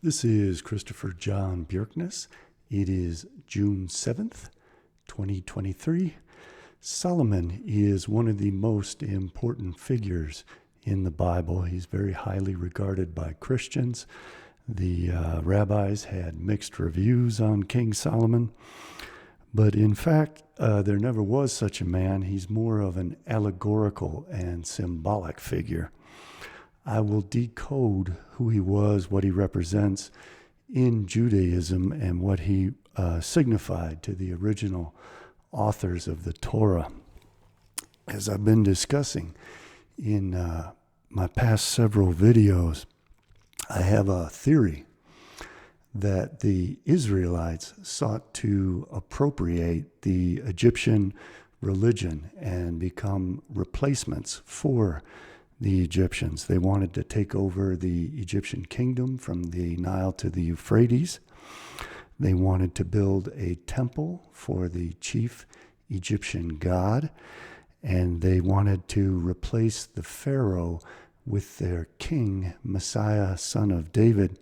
This is Christopher John Bjerknes. It is June 7th, 2023. Solomon is one of the most important figures in the Bible. He's very highly regarded by Christians. The rabbis had mixed reviews on King Solomon, but in fact, there never was such a man. He's more of an allegorical and symbolic figure. I will decode who he was, what he represents in Judaism, and what he signified to the original authors of the Torah. As I've been discussing in my past several videos, I have a theory that the Israelites sought to appropriate the Egyptian religion and become replacements for the Egyptians. They wanted to take over the Egyptian kingdom from the Nile to the Euphrates. They wanted to build a temple for the chief Egyptian god, and they wanted to replace the Pharaoh with their king, Messiah, son of David,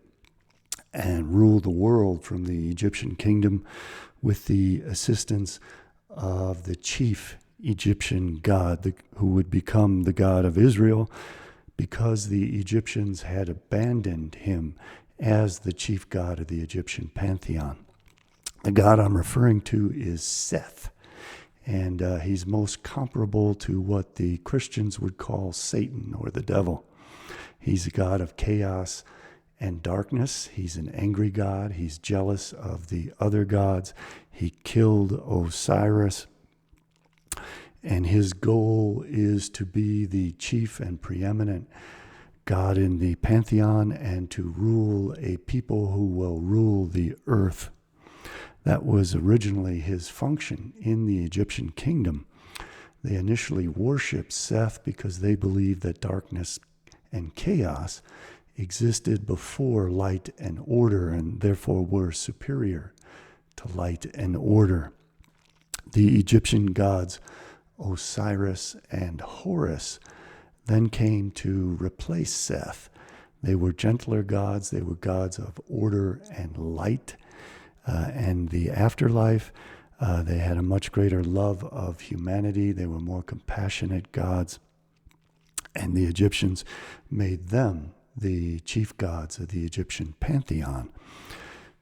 and rule the world from the Egyptian kingdom with the assistance of the chief Egyptian god, who would become the God of Israel, because the Egyptians had abandoned him as the chief god of the Egyptian pantheon. The god I'm referring to is Seth, and he's most comparable to what the Christians would call Satan or the devil. He's a god of chaos and darkness. He's an angry god. He's jealous of the other gods. He killed Osiris, and his goal is to be the chief and preeminent god in the pantheon and to rule a people who will rule the earth. That was originally his function in the Egyptian kingdom. They initially worshipped Seth because they believed that darkness and chaos existed before light and order, and therefore were superior to light and order. The Egyptian gods Osiris and Horus then came to replace Seth. They were gentler gods. They were gods of order and light and the afterlife. They had a much greater love of humanity. They were more compassionate gods. And the Egyptians made them the chief gods of the Egyptian pantheon.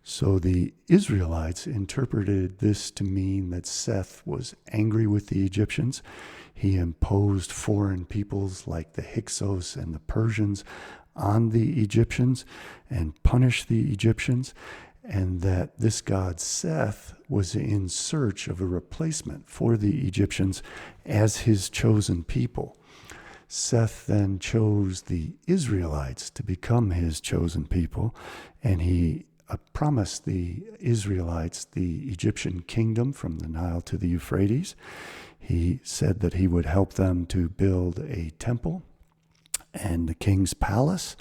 So the Israelites interpreted this to mean that Seth was angry with the Egyptians. He imposed foreign peoples like the Hyksos and the Persians on the Egyptians and punished the Egyptians, and that this god Seth was in search of a replacement for the Egyptians as his chosen people. Seth then chose the Israelites to become his chosen people, and he promised the Israelites the Egyptian kingdom from the Nile to the Euphrates. He said that he would help them to build a temple and the king's palace,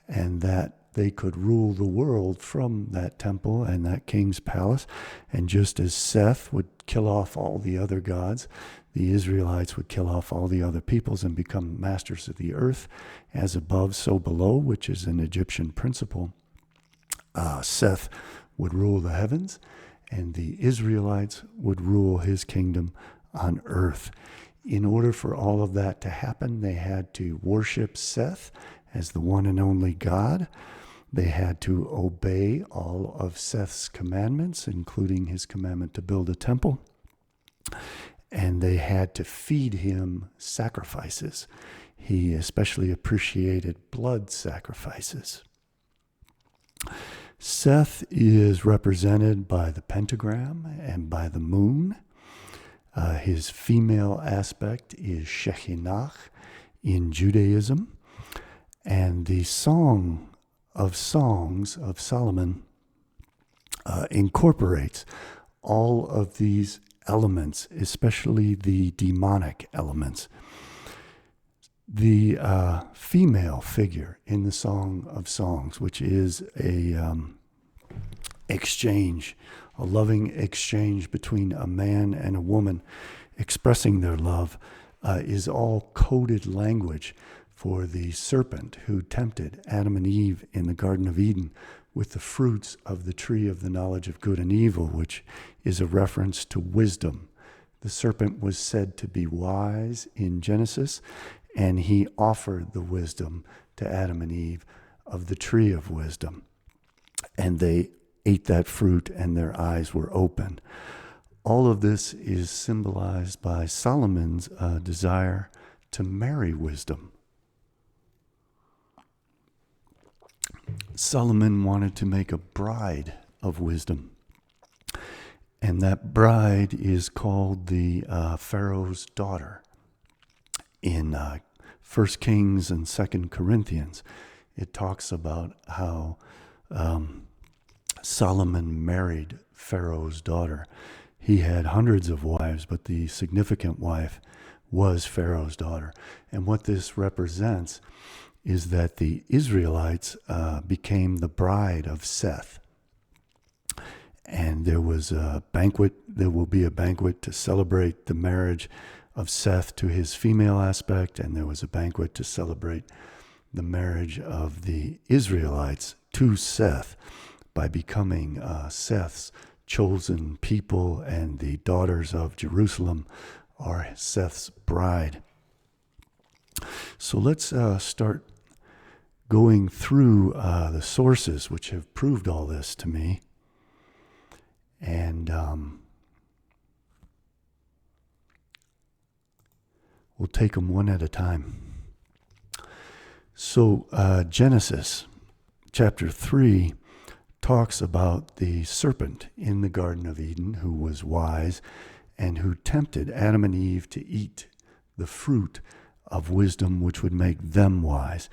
and that they could rule the world from that temple and that king's palace. And just as Seth would kill off all the other gods, the Israelites would kill off all the other peoples and become masters of the earth, as above, so below, which is an Egyptian principle. Seth would rule the heavens, and the Israelites would rule his kingdom on earth. In order for all of that to happen, they had to worship Seth as the one and only God. They had to obey all of Seth's commandments, including his commandment to build a temple. And they had to feed him sacrifices. He especially appreciated blood sacrifices. Seth is represented by the pentagram and by the moon. His female aspect is Shekhinah in Judaism. And the Song of Songs of Solomon incorporates all of these elements, especially the demonic elements. The female figure in the Song of Songs, which is a exchange, a loving exchange between a man and a woman expressing their love, is all coded language for the serpent who tempted Adam and Eve in the Garden of Eden with the fruits of the tree of the knowledge of good and evil, which is a reference to wisdom. The serpent was said to be wise in Genesis, and he offered the wisdom to Adam and Eve of the tree of wisdom. And they ate that fruit, and their eyes were open. All of this is symbolized by Solomon's desire to marry wisdom. Solomon wanted to make a bride of wisdom. And that bride is called the Pharaoh's daughter. In 1 Kings and 2 Corinthians, it talks about how Solomon married Pharaoh's daughter. He had hundreds of wives, but the significant wife was Pharaoh's daughter. And what this represents is that the Israelites became the bride of Seth. And there was a banquet, there will be a banquet to celebrate the marriage of Seth to his female aspect, and there was a banquet to celebrate the marriage of the Israelites to Seth by becoming Seth's chosen people, and the daughters of Jerusalem are Seth's bride. So let's start going through the sources which have proved all this to me. And we'll take them one at a time. So Genesis chapter 3 talks about the serpent in the Garden of Eden who was wise and who tempted Adam and Eve to eat the fruit of wisdom which would make them wise.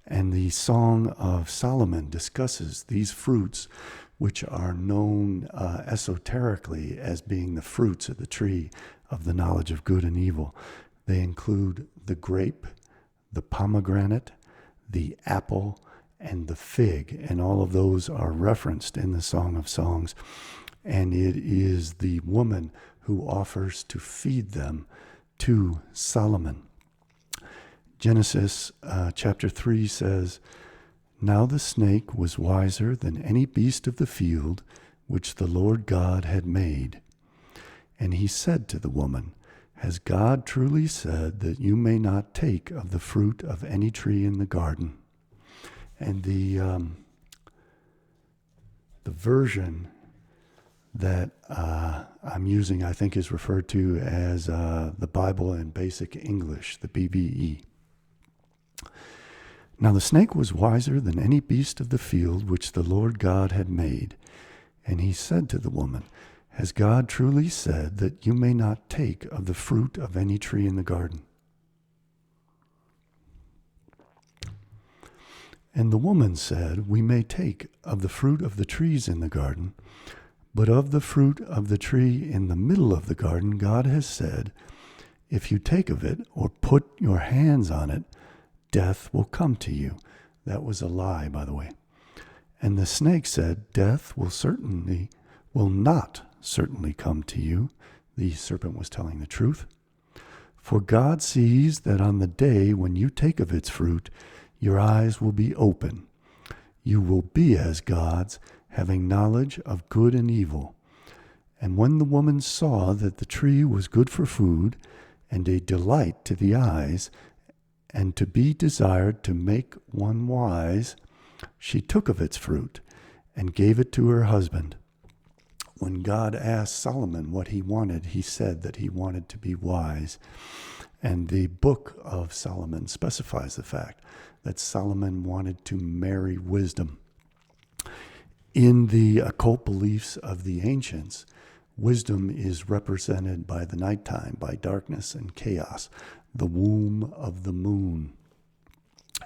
And the Song of Solomon discusses these fruits, which are known esoterically as being the fruits of the tree of the knowledge of good and evil. They include the grape, the pomegranate, the apple, and the fig, and all of those are referenced in the Song of Songs. And it is the woman who offers to feed them to Solomon. Genesis chapter 3 says, "Now the snake was wiser than any beast of the field which the Lord God had made. And he said to the woman, Has God truly said that you may not take of the fruit of any tree in the garden?" And the version that I'm using, I think, is referred to as the Bible in Basic English, the BBE. "Now the snake was wiser than any beast of the field which the Lord God had made. And he said to the woman, Has God truly said that you may not take of the fruit of any tree in the garden? And the woman said, We may take of the fruit of the trees in the garden, but of the fruit of the tree in the middle of the garden, God has said, If you take of it or put your hands on it, death will come to you." That was a lie, by the way. "And the snake said, Death will not certainly come to you." The serpent was telling the truth. "For God sees that on the day when you take of its fruit, your eyes will be open. You will be as gods, having knowledge of good and evil. And when the woman saw that the tree was good for food, and a delight to the eyes, and to be desired to make one wise, she took of its fruit and gave it to her husband." When God asked Solomon what he wanted, he said that he wanted to be wise. And the book of Solomon specifies the fact that Solomon wanted to marry wisdom. In the occult beliefs of the ancients, wisdom is represented by the nighttime, by darkness and chaos, the womb of the moon.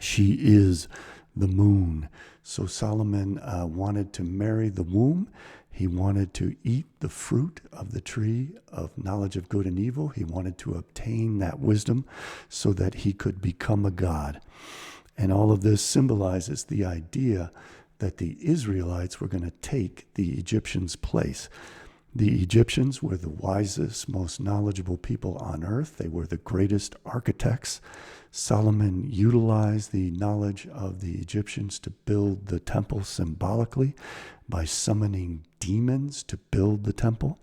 She is the moon. So Solomon wanted to marry the womb. He wanted to eat the fruit of the tree of knowledge of good and evil. He wanted to obtain that wisdom so that he could become a god. And all of this symbolizes the idea that the Israelites were going to take the Egyptians' place. The Egyptians were the wisest, most knowledgeable people on earth. They were the greatest architects. Solomon utilized the knowledge of the Egyptians to build the temple symbolically by summoning demons to build the temple.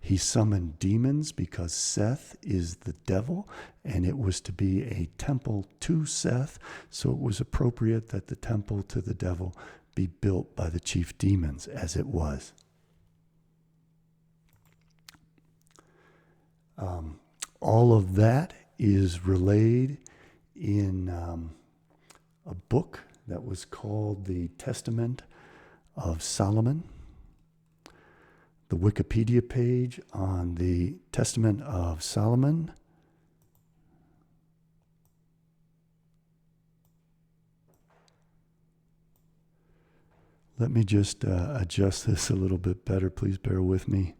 He summoned demons because Seth is the devil, and it was to be a temple to Seth, so it was appropriate that the temple to the devil be built by the chief demons, as it was. All of that is relayed in a book that was called the Testament of Solomon. The Wikipedia page on the Testament of Solomon let me just adjust this a little bit better. Please bear with me.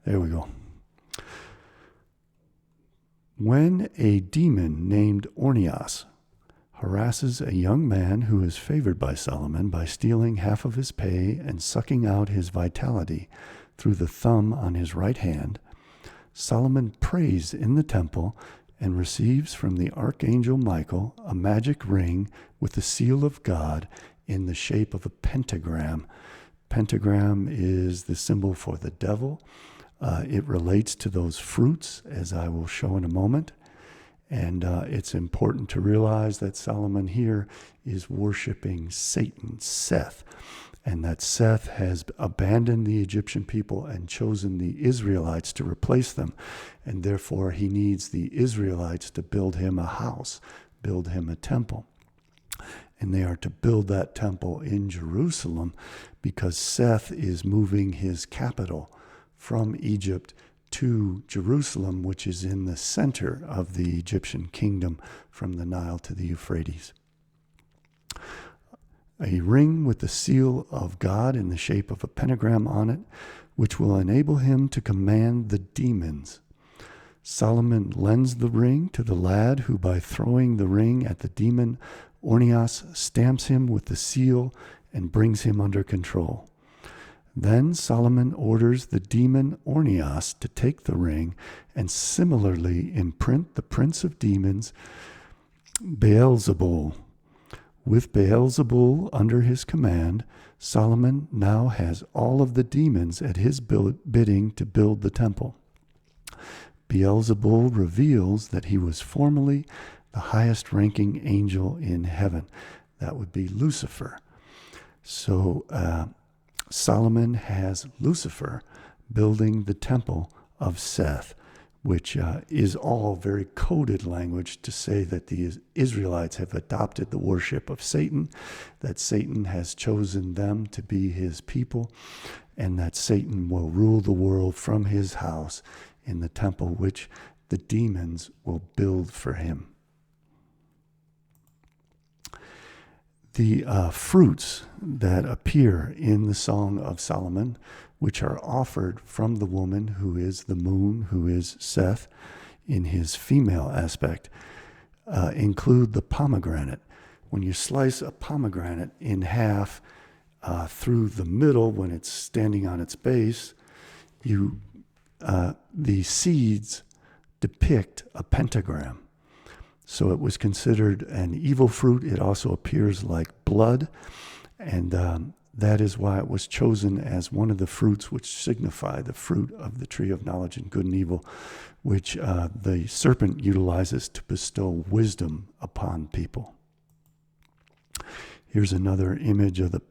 There we go. When a demon named Ornias harasses a young man who is favored by Solomon by stealing half of his pay and sucking out his vitality through the thumb on his right hand, Solomon prays in the temple and receives from the archangel Michael a magic ring with the seal of God in the shape of a pentagram. Pentagram is the symbol for the devil. It relates to those fruits, as I will show in a moment. And it's important to realize that Solomon here is worshiping Satan, Seth, and that Seth has abandoned the Egyptian people and chosen the Israelites to replace them. And therefore, he needs the Israelites to build him a house, build him a temple. And they are to build that temple in Jerusalem because Seth is moving his capital from Egypt to Jerusalem, which is in the center of the Egyptian kingdom from the Nile to the Euphrates. A ring with the seal of God in the shape of a pentagram on it, which will enable him to command the demons. Solomon lends the ring to the lad who, by throwing the ring at the demon, Ornias stamps him with the seal and brings him under control. Then Solomon orders the demon Ornias to take the ring and similarly imprint the prince of demons, Beelzebul. With Beelzebul under his command, Solomon now has all of the demons at his bidding to build the temple. Beelzebul reveals that he was formerly the highest-ranking angel in heaven. That would be Lucifer. So Solomon has Lucifer building the temple of Seth, which is all very coded language to say that the Israelites have adopted the worship of Satan, that Satan has chosen them to be his people, and that Satan will rule the world from his house in the temple which the demons will build for him. The fruits that appear in the Song of Solomon, which are offered from the woman who is the moon, who is Seth, in his female aspect, include the pomegranate. When you slice a pomegranate in half through the middle, when it's standing on its base, the seeds depict a pentagram. So it was considered an evil fruit. It also appears like blood, and that is why it was chosen as one of the fruits which signify the fruit of the tree of knowledge and good and evil, which the serpent utilizes to bestow wisdom upon people. Here's another image of the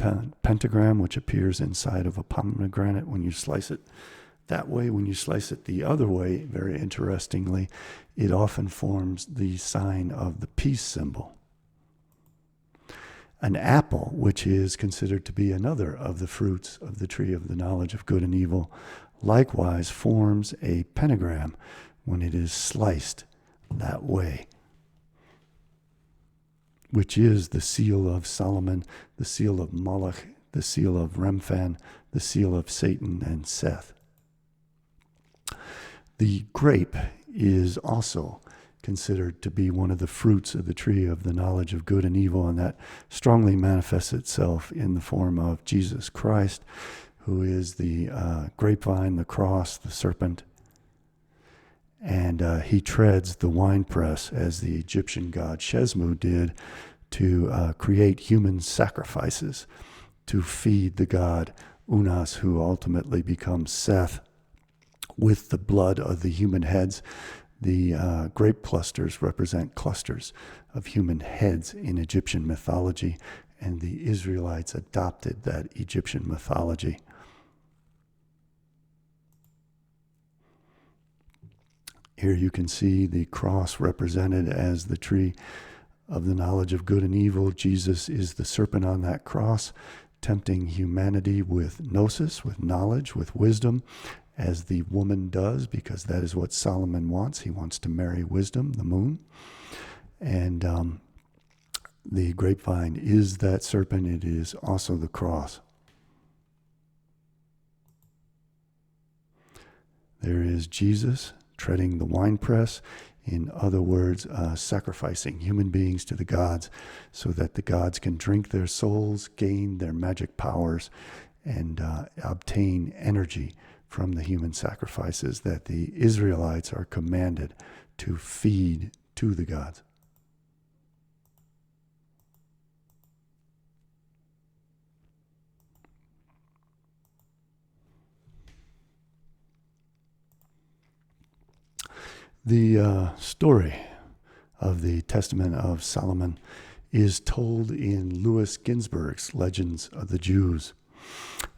pentagram, which appears inside of a pomegranate when you slice it that way. When you slice it the other way, very interestingly, it often forms the sign of the peace symbol. An apple, which is considered to be another of the fruits of the tree of the knowledge of good and evil, likewise forms a pentagram when it is sliced that way, which is the seal of Solomon, the seal of Moloch, the seal of Remphan, the seal of Satan and Seth. The grape is also considered to be one of the fruits of the tree of the knowledge of good and evil, and that strongly manifests itself in the form of Jesus Christ, who is the grapevine, the cross, the serpent, and he treads the winepress as the Egyptian god Shesmu did to create human sacrifices to feed the god Unas, who ultimately becomes Seth. With the blood of the human heads, the grape clusters represent clusters of human heads in Egyptian mythology, and the Israelites adopted that Egyptian mythology. Here you can see the cross represented as the tree of the knowledge of good and evil. Jesus is the serpent on that cross, tempting humanity with gnosis, with knowledge, with wisdom, as the woman does, because that is what Solomon wants. He wants to marry wisdom, the moon. And the grapevine is that serpent. It is also the cross. There is Jesus treading the winepress. In other words, sacrificing human beings to the gods so that the gods can drink their souls, gain their magic powers, and obtain energy from the human sacrifices that the Israelites are commanded to feed to the gods. The story of the Testament of Solomon is told in Louis Ginzberg's Legends of the Jews.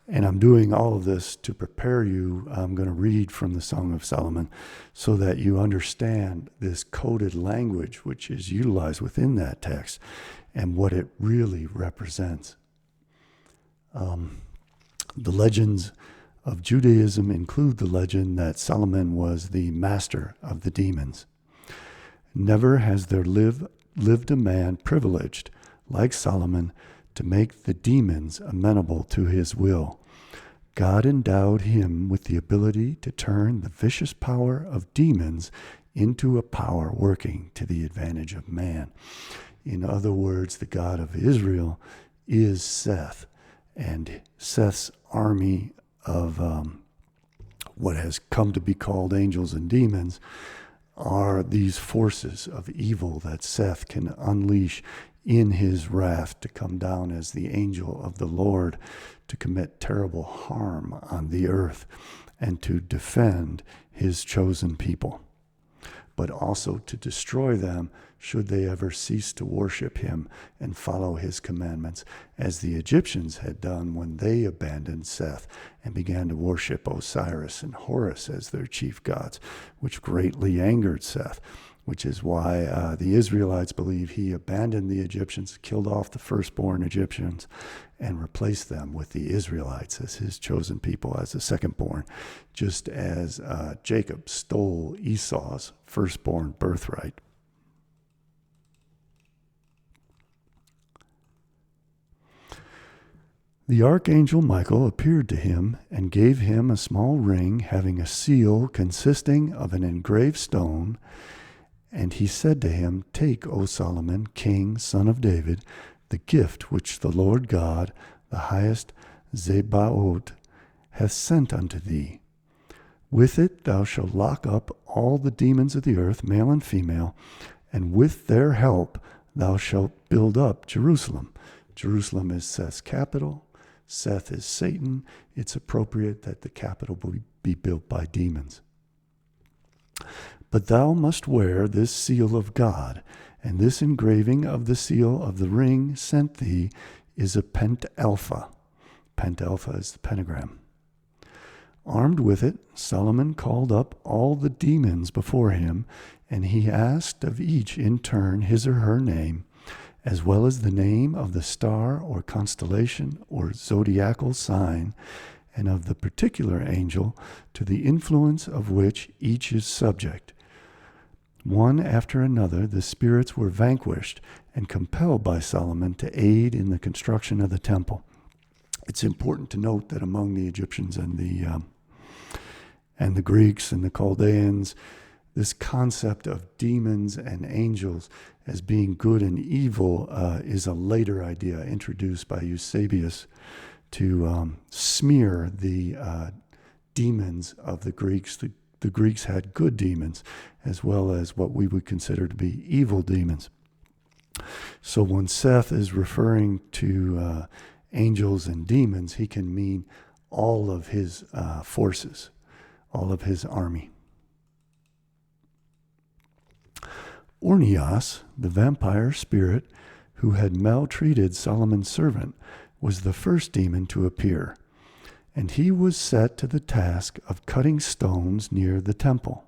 And I'm doing all of this to prepare you. I'm going to read from the Song of Solomon so that you understand this coded language which is utilized within that text and what it really represents. The legends of Judaism include the legend that Solomon was the master of the demons. Never has there lived a man privileged like Solomon to make the demons amenable to his will. God endowed him with the ability to turn the vicious power of demons into a power working to the advantage of man. In other words, the God of Israel is Seth, and Seth's army of what has come to be called angels and demons are these forces of evil that Seth can unleash in his wrath to come down as the angel of the Lord to commit terrible harm on the earth and to defend his chosen people, but also to destroy them should they ever cease to worship him and follow his commandments, as the Egyptians had done when they abandoned Seth and began to worship Osiris and Horus as their chief gods, which greatly angered Seth, which is why the Israelites believe he abandoned the Egyptians, killed off the firstborn Egyptians, and replaced them with the Israelites as his chosen people, as the secondborn, just as Jacob stole Esau's firstborn birthright. The archangel Michael appeared to him and gave him a small ring having a seal consisting of an engraved stone. And he said to him, "Take, O Solomon, king, son of David, the gift which the Lord God, the highest Zebaoth, hath sent unto thee. With it thou shalt lock up all the demons of the earth, male and female, and with their help thou shalt build up Jerusalem." Jerusalem is Seth's capital. Seth is Satan. It's appropriate that the capital be built by demons. "But thou must wear this seal of God, and this engraving of the seal of the ring sent thee is a pentalpha." Pentalpha is the pentagram. Armed with it, Solomon called up all the demons before him, and he asked of each in turn his or her name, as well as the name of the star or constellation or zodiacal sign, and of the particular angel to the influence of which each is subject. One after another, the spirits were vanquished and compelled by Solomon to aid in the construction of the temple. It's important to note that among the Egyptians and the Greeks and the Chaldeans, This concept of demons and angels as being good and evil is a later idea introduced by Eusebius to smear the demons of the Greeks. The Greeks had good demons as well as what we would consider to be evil demons. So when Seth is referring to angels and demons, he can mean all of his forces, all of his army. Ornias, the vampire spirit who had maltreated Solomon's servant, was the first demon to appear, and he was set to the task of cutting stones near the temple.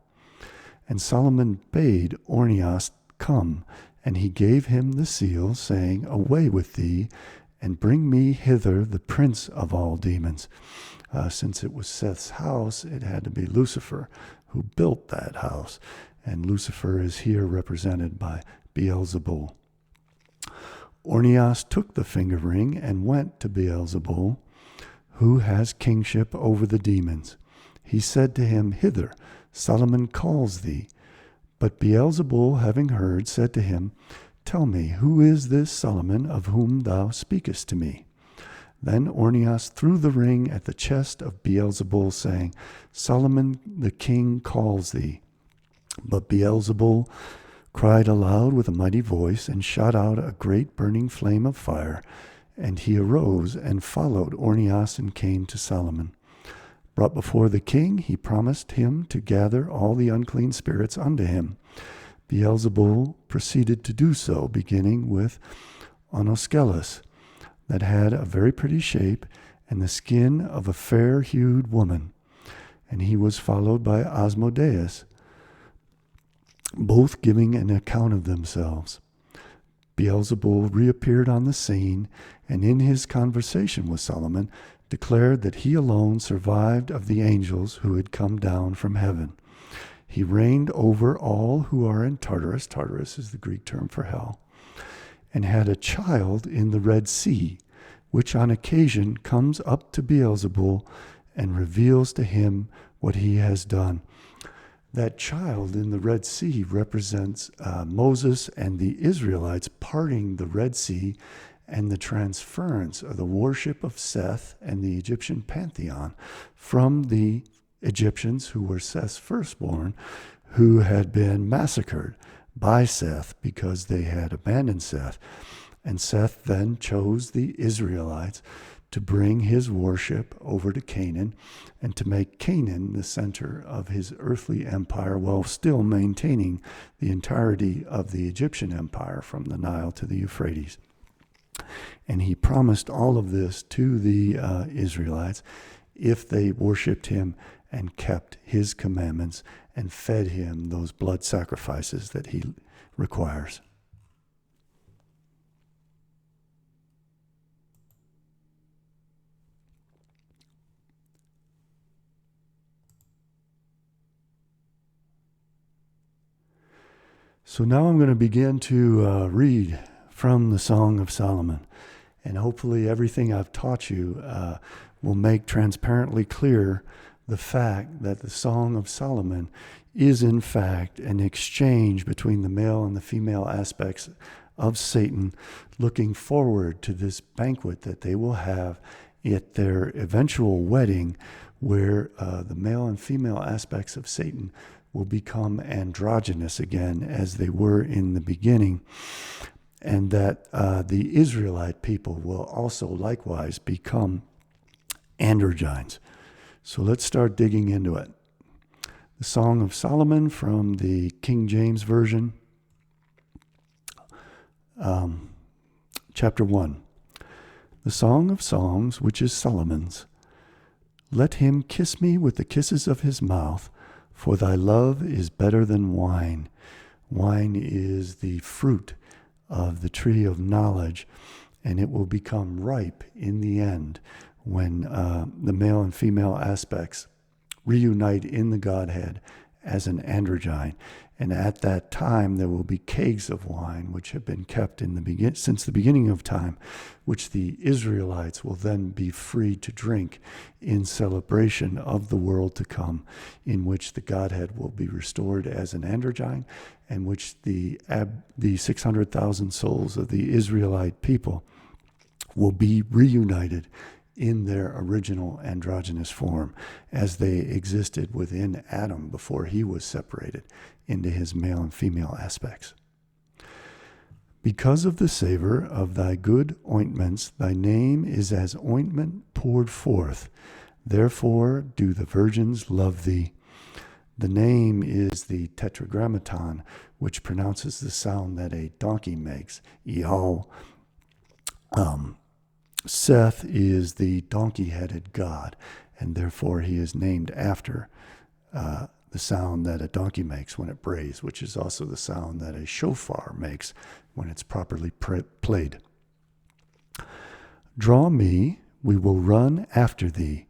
And Solomon bade Ornias come, and he gave him the seal, saying, Away with thee, and bring me hither the prince of all demons. Since it was Seth's house, it had to be Lucifer who built that house. And Lucifer is here represented by Beelzebul. Ornias took the finger ring and went to Beelzebul, who has kingship over the demons. He said to him, Hither, Solomon calls thee. But Beelzebul, having heard, said to him, Tell me, who is this Solomon of whom thou speakest to me? Then Ornias threw the ring at the chest of Beelzebul, saying, Solomon the king calls thee. But Beelzebul cried aloud with a mighty voice, and shot out a great burning flame of fire. And he arose and followed Ornias and came to Solomon. Brought before the king, he promised him to gather all the unclean spirits unto him. Beelzebul proceeded to do so, beginning with Onoskelis, that had a very pretty shape and the skin of a fair-hued woman. And he was followed by Asmodeus, both giving an account of themselves. Beelzebul reappeared on the scene, and in his conversation with Solomon, declared that he alone survived of the angels who had come down from heaven. He reigned over all who are in Tartarus. Tartarus is the Greek term for hell. And had a child in the Red Sea, which on occasion comes up to Beelzebul and reveals to him what he has done. That child in the Red Sea represents Moses and the Israelites parting the Red Sea and the transference of the worship of Seth and the Egyptian pantheon from the Egyptians, who were Seth's firstborn, who had been massacred by Seth because they had abandoned Seth. And Seth then chose the Israelites to bring his worship over to Canaan and to make Canaan the center of his earthly empire, while still maintaining the entirety of the Egyptian empire from the Nile to the Euphrates. And he promised all of this to the Israelites if they worshiped him and kept his commandments and fed him those blood sacrifices that he requires. So now I'm going to begin to read from the Song of Solomon. And hopefully everything I've taught you will make transparently clear the fact that the Song of Solomon is in fact an exchange between the male and the female aspects of Satan, looking forward to this banquet that they will have at their eventual wedding, where the male and female aspects of Satan will become androgynous again as they were in the beginning, and that the Israelite people will also likewise become androgynes. So let's start digging into it. The Song of Solomon from the King James Version, chapter 1. The Song of Songs, which is Solomon's. Let him kiss me with the kisses of his mouth, for thy love is better than wine. Wine is the fruit of the tree of knowledge, and it will become ripe in the end when the male and female aspects reunite in the Godhead as an androgyne. And at that time, there will be kegs of wine, which have been kept since the beginning of time, which the Israelites will then be free to drink in celebration of the world to come, in which the Godhead will be restored as an androgyne, and which the 600,000 souls of the Israelite people will be reunited in their original androgynous form as they existed within Adam before he was separated into his male and female aspects. Because of the savor of thy good ointments, thy name is as ointment poured forth. Therefore do the virgins love thee. The name is the tetragrammaton, which pronounces the sound that a donkey makes, Yao. Seth is the donkey-headed god, and therefore he is named after the sound that a donkey makes when it brays, which is also the sound that a shofar makes when it's properly played. Draw me, we will run after thee.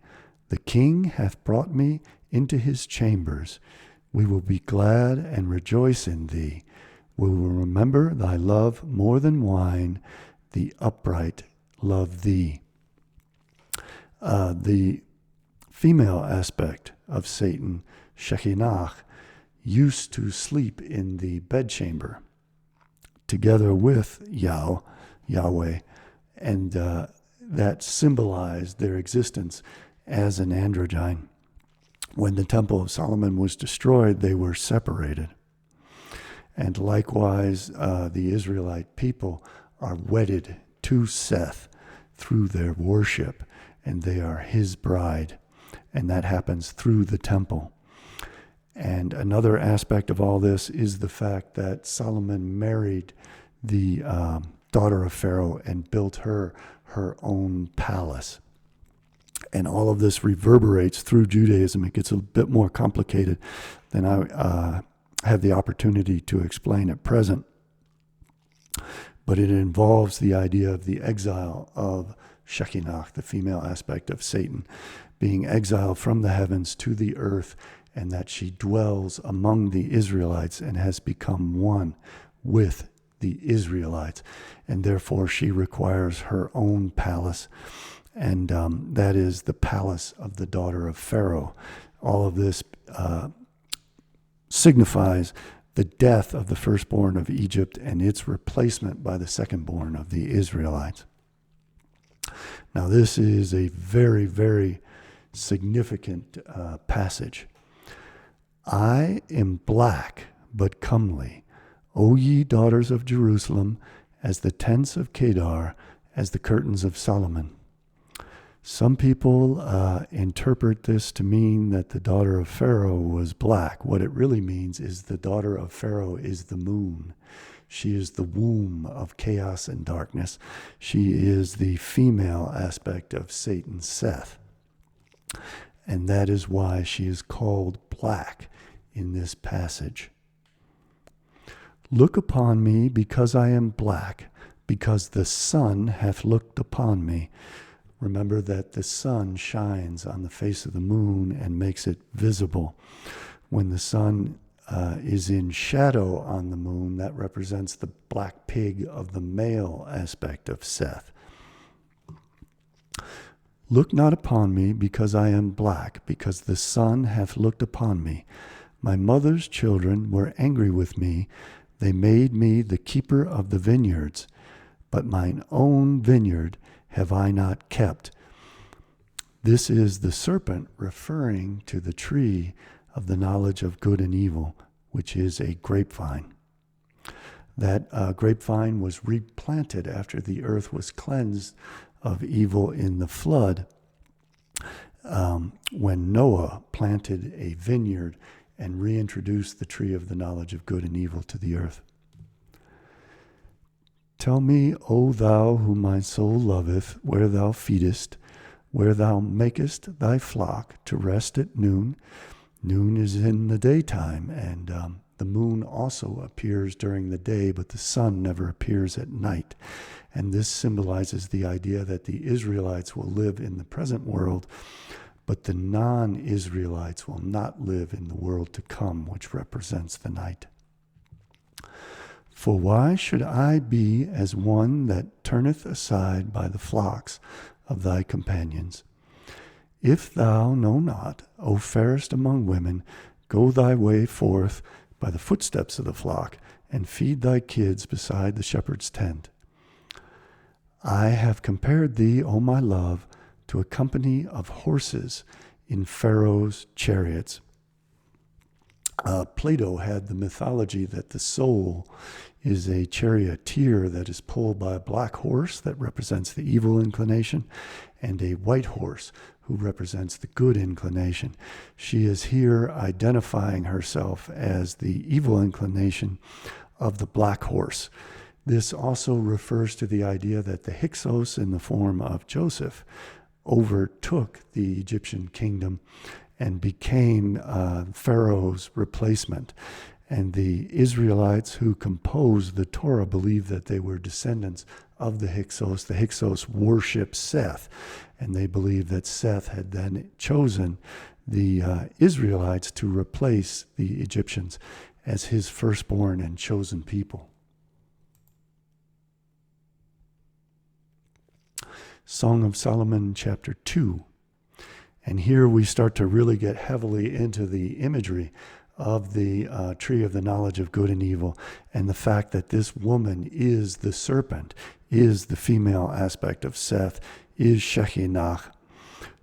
The king hath brought me into his chambers. We will be glad and rejoice in thee. We will remember thy love more than wine. The upright love thee. The female aspect of Satan, Shekinah, used to sleep in the bedchamber together with Yahweh, and that symbolized their existence as an androgyne. When the Temple of Solomon was destroyed, they were separated. And likewise, the Israelite people are wedded to Seth through their worship, and they are his bride, and that happens through the temple. And another aspect of all this is the fact that Solomon married the daughter of Pharaoh and built her own palace. And all of this reverberates through Judaism. It gets a bit more complicated than I have the opportunity to explain at present. But it involves the idea of the exile of Shekinah, the female aspect of Satan, being exiled from the heavens to the earth, and that she dwells among the Israelites and has become one with the Israelites. And therefore she requires her own palace, and that is the palace of the daughter of Pharaoh. All of this signifies the death of the firstborn of Egypt and its replacement by the secondborn of the Israelites. Now, this is a very, very significant passage. I am black, but comely, O ye daughters of Jerusalem, as the tents of Kedar, as the curtains of Solomon. Some people interpret this to mean that the daughter of Pharaoh was black. What it really means is the daughter of Pharaoh is the moon. She is the womb of chaos and darkness. She is the female aspect of Satan, Seth. And that is why she is called black in this passage. Look upon me, because I am black, because the sun hath looked upon me. Remember that the sun shines on the face of the moon and makes it visible. When the sun is in shadow on the moon, that represents the black pig of the male aspect of Seth. Look not upon me, because I am black, because the sun hath looked upon me. My mother's children were angry with me. They made me the keeper of the vineyards, but mine own vineyard have I not kept. This is the serpent referring to the tree of the knowledge of good and evil, which is a grapevine. That grapevine was replanted after the earth was cleansed of evil in the flood, when Noah planted a vineyard and reintroduced the tree of the knowledge of good and evil to the earth. Tell me, O thou whom my soul loveth, where thou feedest, where thou makest thy flock to rest at noon. Noon is in the daytime, and the moon also appears during the day, but the sun never appears at night. And this symbolizes the idea that the Israelites will live in the present world, but the non-Israelites will not live in the world to come, which represents the night. For why should I be as one that turneth aside by the flocks of thy companions? If thou know not, O fairest among women, go thy way forth by the footsteps of the flock, and feed thy kids beside the shepherd's tent. I have compared thee, O my love, to a company of horses in Pharaoh's chariots. Plato had the mythology that the soul is a charioteer that is pulled by a black horse that represents the evil inclination, and a white horse who represents the good inclination. She is here identifying herself as the evil inclination of the black horse. This also refers to the idea that the Hyksos, in the form of Joseph, overtook the Egyptian kingdom and became Pharaoh's replacement. And the Israelites who composed the Torah believed that they were descendants of the Hyksos. The Hyksos worshiped Seth, and they believed that Seth had then chosen the Israelites to replace the Egyptians as his firstborn and chosen people. Song of Solomon, chapter 2. And here we start to really get heavily into the imagery of the tree of the knowledge of good and evil, and the fact that this woman is the serpent, is the female aspect of Seth, is Shekhinah,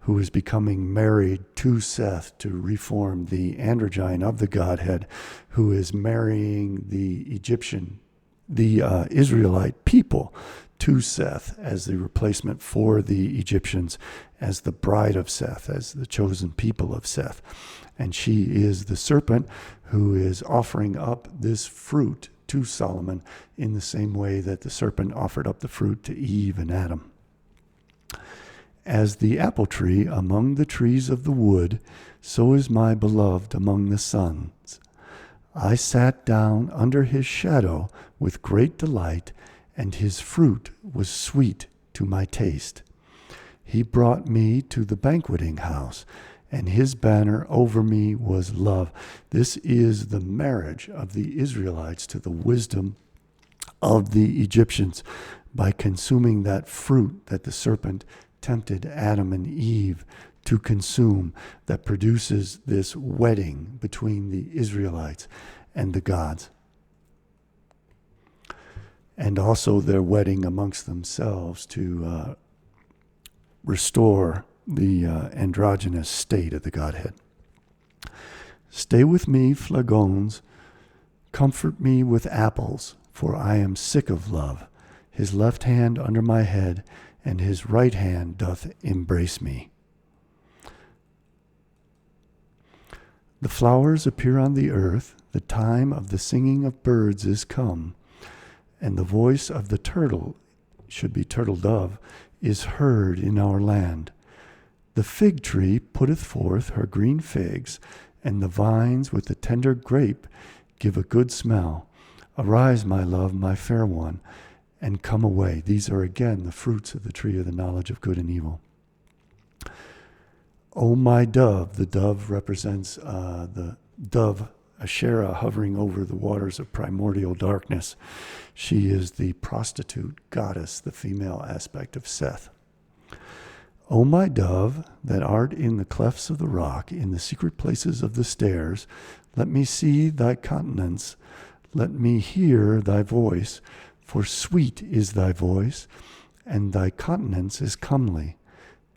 who is becoming married to Seth to reform the androgyne of the Godhead, who is marrying the Israelite people to Seth as the replacement for the Egyptians, as the bride of Seth, as the chosen people of Seth. And she is the serpent who is offering up this fruit to Solomon in the same way that the serpent offered up the fruit to Eve and Adam. As the apple tree among the trees of the wood, so is my beloved among the sons. I sat down under his shadow with great delight, and his fruit was sweet to my taste. He brought me to the banqueting house, and his banner over me was love. This is the marriage of the Israelites to the wisdom of the Egyptians by consuming that fruit that the serpent tempted Adam and Eve to consume, that produces this wedding between the Israelites and the gods. And also their wedding amongst themselves to restore the androgynous state of the Godhead. Stay with me, flagons, comfort me with apples, for I am sick of love. His left hand under my head, and his right hand doth embrace me. The flowers appear on the earth, the time of the singing of birds is come, and the voice of the turtle, should be turtle dove, is heard in our land. The fig tree putteth forth her green figs, and the vines with the tender grape give a good smell. Arise, my love, my fair one, and come away. These are again the fruits of the tree of the knowledge of good and evil. O my dove, the dove represents the dove Asherah hovering over the waters of primordial darkness. She is the prostitute goddess, the female aspect of Seth. O my dove, that art in the clefts of the rock, in the secret places of the stairs, let me see thy countenance, let me hear thy voice, for sweet is thy voice, and thy countenance is comely.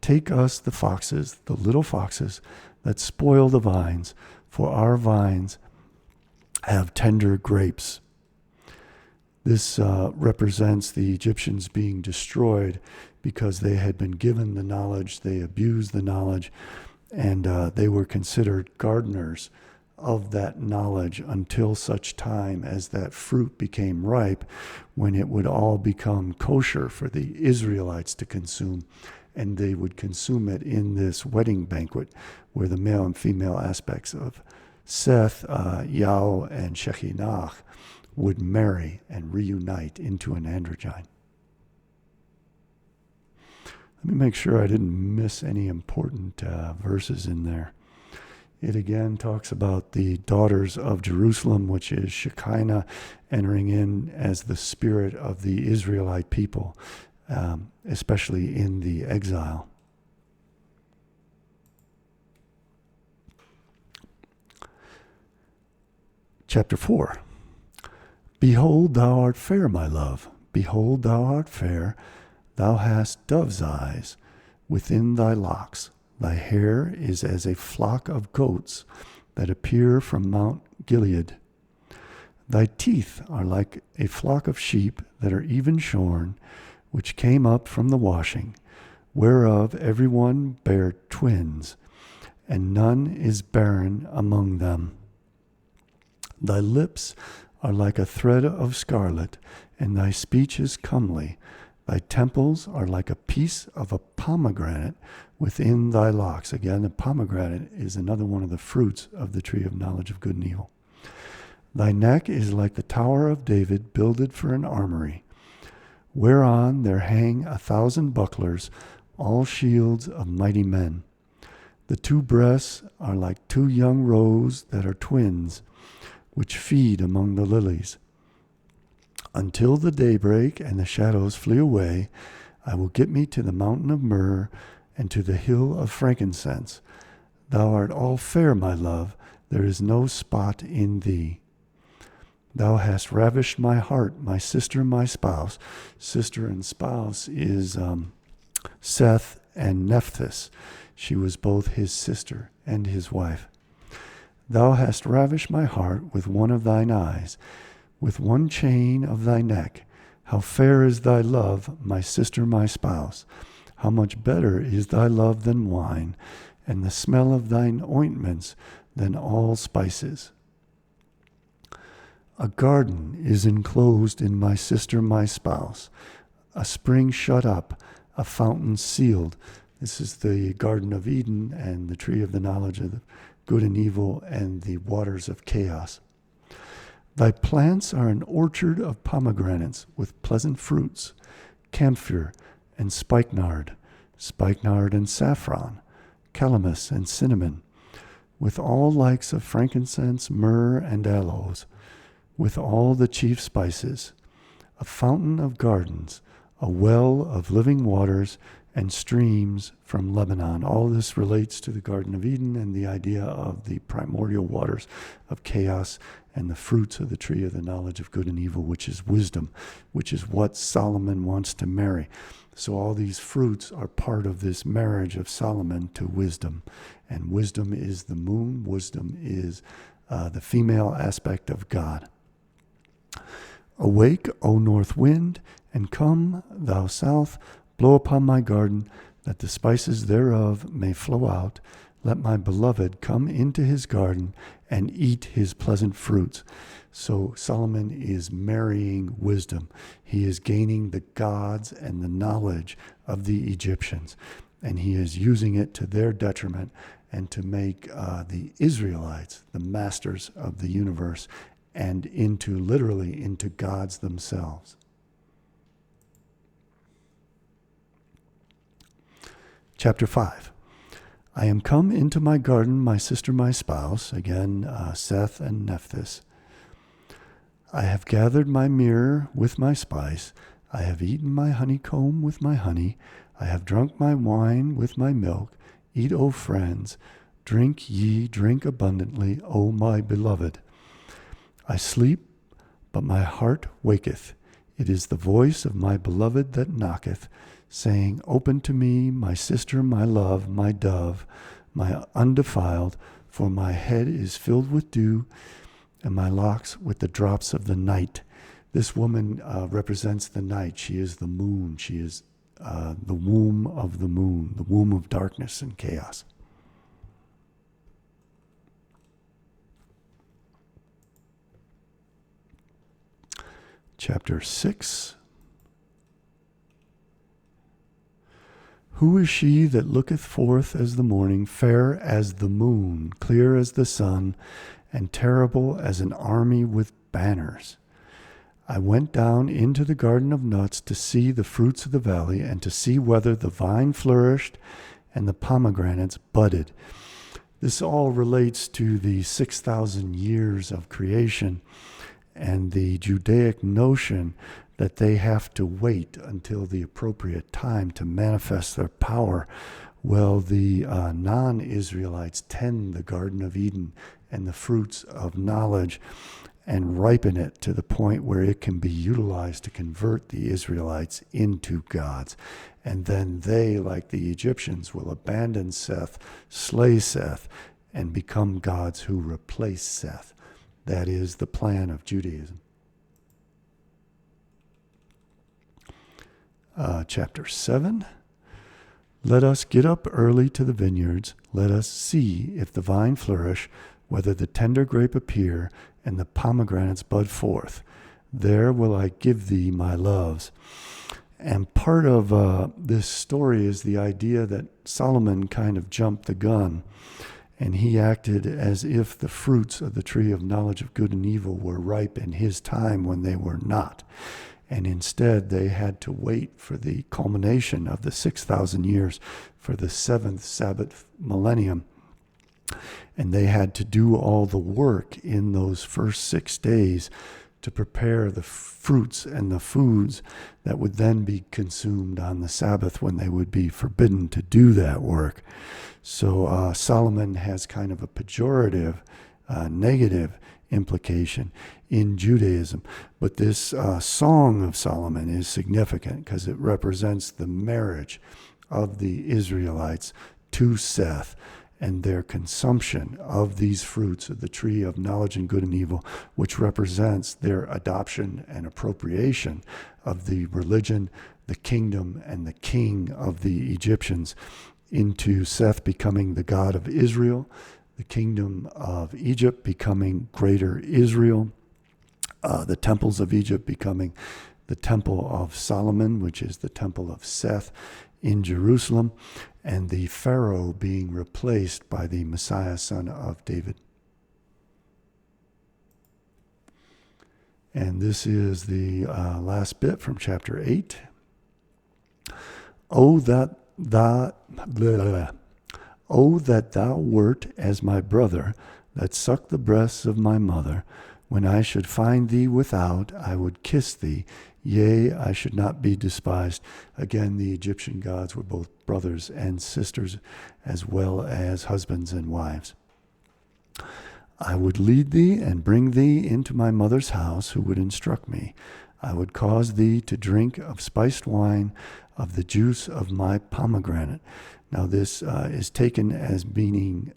Take us the foxes, the little foxes, that spoil the vines, for our vines have tender grapes. This represents the Egyptians being destroyed because they had been given the knowledge, they abused the knowledge, and they were considered gardeners of that knowledge until such time as that fruit became ripe, when it would all become kosher for the Israelites to consume, and they would consume it in this wedding banquet where the male and female aspects of Seth, Yao, and Shekhinah would marry and reunite into an androgyne. Let me make sure I didn't miss any important verses in there. It again talks about the daughters of Jerusalem, which is Shekinah entering in as the spirit of the Israelite people, especially in the exile. Chapter 4. Behold, thou art fair, my love. Behold, thou art fair. Thou hast dove's eyes within thy locks. Thy hair is as a flock of goats that appear from Mount Gilead. Thy teeth are like a flock of sheep that are even shorn, which came up from the washing, whereof every one bare twins, and none is barren among them. Thy lips are like a thread of scarlet, and thy speech is comely. Thy temples are like a piece of a pomegranate within thy locks. Again, the pomegranate is another one of the fruits of the tree of knowledge of good and evil. Thy neck is like the tower of David, builded for an armory, whereon there hang 1,000 bucklers, all shields of mighty men. The two breasts are like two young roes that are twins, which feed among the lilies. Until the daybreak and the shadows flee away, I will get me to the mountain of myrrh and to the hill of frankincense. Thou art all fair, my love. There is no spot in thee. Thou hast ravished my heart, my sister, my spouse. Sister and spouse is Seth and Nephthys. She was both his sister and his wife. Thou hast ravished my heart with one of thine eyes, with one chain of thy neck. How fair is thy love, my sister, my spouse. How much better is thy love than wine, and the smell of thine ointments than all spices. A garden is enclosed in my sister, my spouse, a spring shut up, a fountain sealed. This is the Garden of Eden and the tree of the knowledge of good and evil and the waters of chaos. Thy plants are an orchard of pomegranates with pleasant fruits, camphor and spikenard and saffron, calamus and cinnamon, with all likes of frankincense, myrrh, and aloes, with all the chief spices, a fountain of gardens, a well of living waters, and streams from Lebanon. All this relates to the Garden of Eden and the idea of the primordial waters of chaos and the fruits of the tree of the knowledge of good and evil, which is wisdom, which is what Solomon wants to marry. So all these fruits are part of this marriage of Solomon to wisdom. And wisdom is the moon. Wisdom is the female aspect of God. Awake, O north wind, and come, thou south, blow upon my garden, that the spices thereof may flow out. Let my beloved come into his garden and eat his pleasant fruits. So Solomon is marrying wisdom. He is gaining the gods and the knowledge of the Egyptians, and he is using it to their detriment and to make the Israelites the masters of the universe and literally into gods themselves. Chapter 5. I am come into my garden, my sister, my spouse, again, Seth and Nephthys. I have gathered my myrrh with my spice. I have eaten my honeycomb with my honey. I have drunk my wine with my milk. Eat, O friends. Drink ye, drink abundantly, O my beloved. I sleep, but my heart waketh. It is the voice of my beloved that knocketh, saying, Open to me, my sister, my love, my dove, my undefiled, for my head is filled with dew, and my locks with the drops of the night. This woman represents the night. She is the moon. She is the womb of the moon, the womb of darkness and chaos. Chapter 6. Who is she that looketh forth as the morning, fair as the moon, clear as the sun, and terrible as an army with banners? I went down into the garden of nuts to see the fruits of the valley and to see whether the vine flourished and the pomegranates budded. This all relates to the 6,000 years of creation and the Judaic notion that they have to wait until the appropriate time to manifest their power. Well, the non-Israelites tend the Garden of Eden and the fruits of knowledge and ripen it to the point where it can be utilized to convert the Israelites into gods. And then they, like the Egyptians, will abandon Seth, slay Seth, and become gods who replace Seth. That is the plan of Judaism. Chapter 7. Let us get up early to the vineyards. Let us see if the vine flourish, whether the tender grape appear, and the pomegranates bud forth. There will I give thee my loves. And part of this story is the idea that Solomon kind of jumped the gun, and he acted as if the fruits of the tree of knowledge of good and evil were ripe in his time when they were not. And instead, they had to wait for the culmination of the 6,000 years for the seventh Sabbath millennium. And they had to do all the work in those first 6 days to prepare the fruits and the foods that would then be consumed on the Sabbath when they would be forbidden to do that work. So Solomon has kind of a pejorative, negative implication in Judaism. But this Song of Solomon is significant because it represents the marriage of the Israelites to Seth and their consumption of these fruits of the tree of knowledge and good and evil, which represents their adoption and appropriation of the religion, the kingdom, and the king of the Egyptians, into Seth becoming the God of Israel, the kingdom of Egypt becoming greater Israel, the temples of Egypt becoming the temple of Solomon, which is the temple of Seth in Jerusalem, and the Pharaoh being replaced by the Messiah, son of David. And this is the last bit from chapter 8. Oh, that thou wert as my brother, that sucked the breasts of my mother. When I should find thee without, I would kiss thee. Yea, I should not be despised. Again, the Egyptian gods were both brothers and sisters, as well as husbands and wives. I would lead thee and bring thee into my mother's house, who would instruct me. I would cause thee to drink of spiced wine, of the juice of my pomegranate. Now this is taken as meaning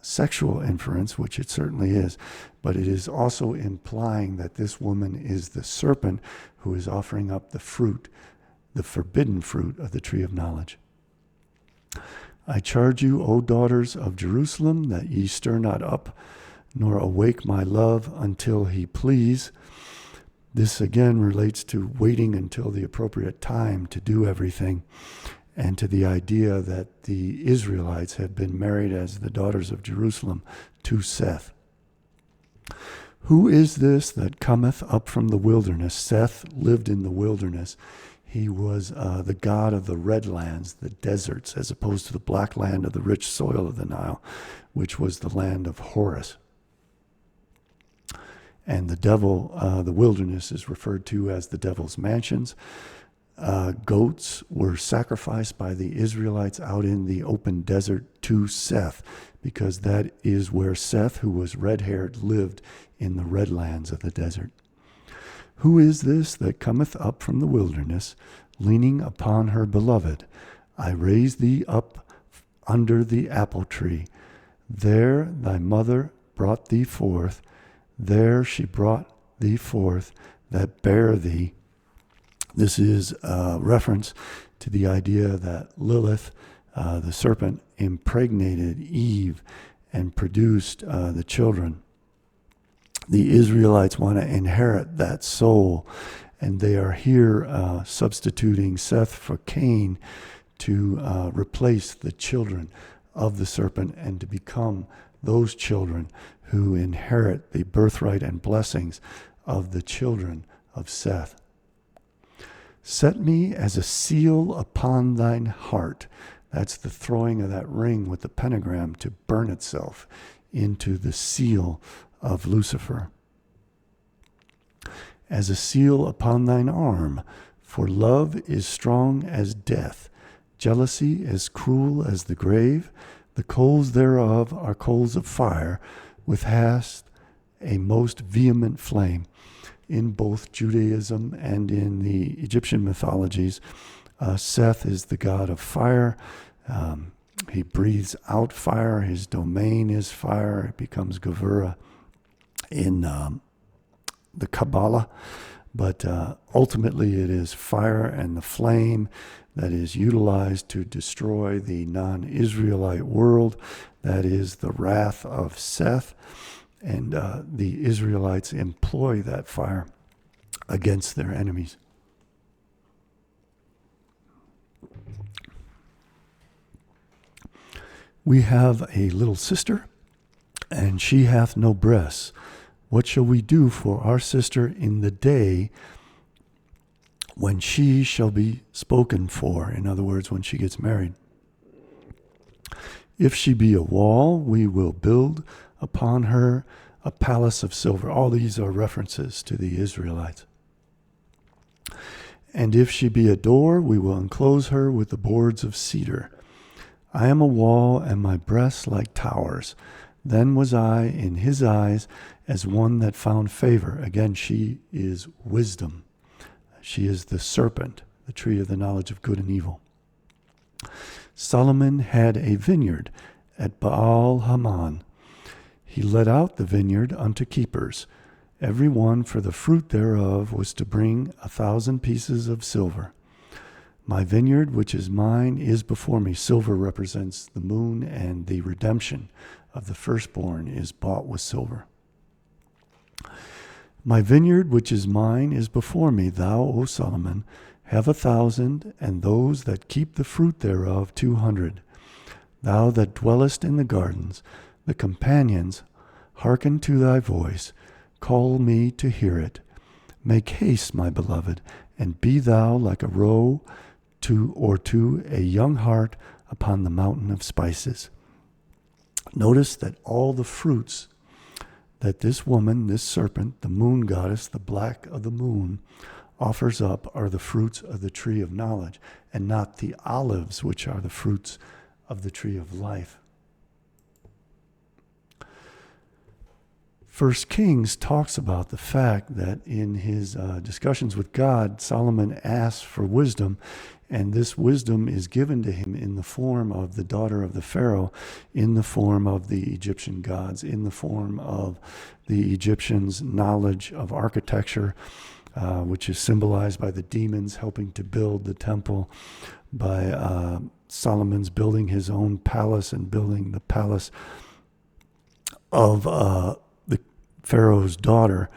sexual inference, which it certainly is, but it is also implying that this woman is the serpent who is offering up the fruit, the forbidden fruit of the tree of knowledge. I charge you, O daughters of Jerusalem, that ye stir not up, nor awake my love until he please. This again relates to waiting until the appropriate time to do everything, and to the idea that the Israelites have been married as the daughters of Jerusalem to Seth. Who is this that cometh up from the wilderness? Seth lived in the wilderness. He was the god of the red lands, the deserts, as opposed to the black land of the rich soil of the Nile, which was the land of Horus. And the devil, the wilderness, is referred to as the devil's mansions. Goats were sacrificed by the Israelites out in the open desert to Seth, because that is where Seth, who was red-haired, lived in the red lands of the desert. Who is this that cometh up from the wilderness, leaning upon her beloved? I raise thee up under the apple tree. There thy mother brought thee forth. There she brought thee forth that bare thee. This is a reference to the idea that Lilith, the serpent, impregnated Eve and produced the children. The Israelites want to inherit that soul, and they are here substituting Seth for Cain to replace the children of the serpent and to become those children who inherit the birthright and blessings of the children of Seth. Set me as a seal upon thine heart. That's the throwing of that ring with the pentagram to burn itself into the seal of Lucifer. As a seal upon thine arm, for love is strong as death, jealousy as cruel as the grave. The coals thereof are coals of fire, with hast a most vehement flame. In both Judaism and in the Egyptian mythologies, Seth is the god of fire. He breathes out fire. His domain is fire. It becomes Gevurah in the Kabbalah. But ultimately it is fire and the flame that is utilized to destroy the non-Israelite world. That is the wrath of Seth. And the Israelites employ that fire against their enemies. We have a little sister, and she hath no breasts. What shall we do for our sister in the day when she shall be spoken for? In other words, when she gets married. If she be a wall, we will build upon her a palace of silver. All these are references to the Israelites. And if she be a door, we will enclose her with the boards of cedar. I am a wall, and my breasts like towers. Then was I in his eyes as one that found favor. Again, she is wisdom. She is the serpent, the tree of the knowledge of good and evil. Solomon had a vineyard at Baal Haman. He let out the vineyard unto keepers. Every one for the fruit thereof was to bring 1,000 pieces of silver. My vineyard, which is mine, is before me. Silver represents the moon, and the redemption of the firstborn is bought with silver. My vineyard, which is mine, is before me. Thou, O Solomon, have 1,000, and those that keep the fruit thereof 200. Thou that dwellest in the gardens, the companions, hearken to thy voice, call me to hear it. Make haste, my beloved, and be thou like a roe to a young hart upon the mountain of spices. Notice that all the fruits that this woman, this serpent, the moon goddess, the black of the moon, offers up are the fruits of the tree of knowledge, and not the olives, which are the fruits of the tree of life. 1 Kings talks about the fact that in his discussions with God, Solomon asks for wisdom, and this wisdom is given to him in the form of the daughter of the Pharaoh, in the form of the Egyptian gods, in the form of the Egyptians' knowledge of architecture, which is symbolized by the demons helping to build the temple, by Solomon's building his own palace and building the palace of the Pharaoh's daughter.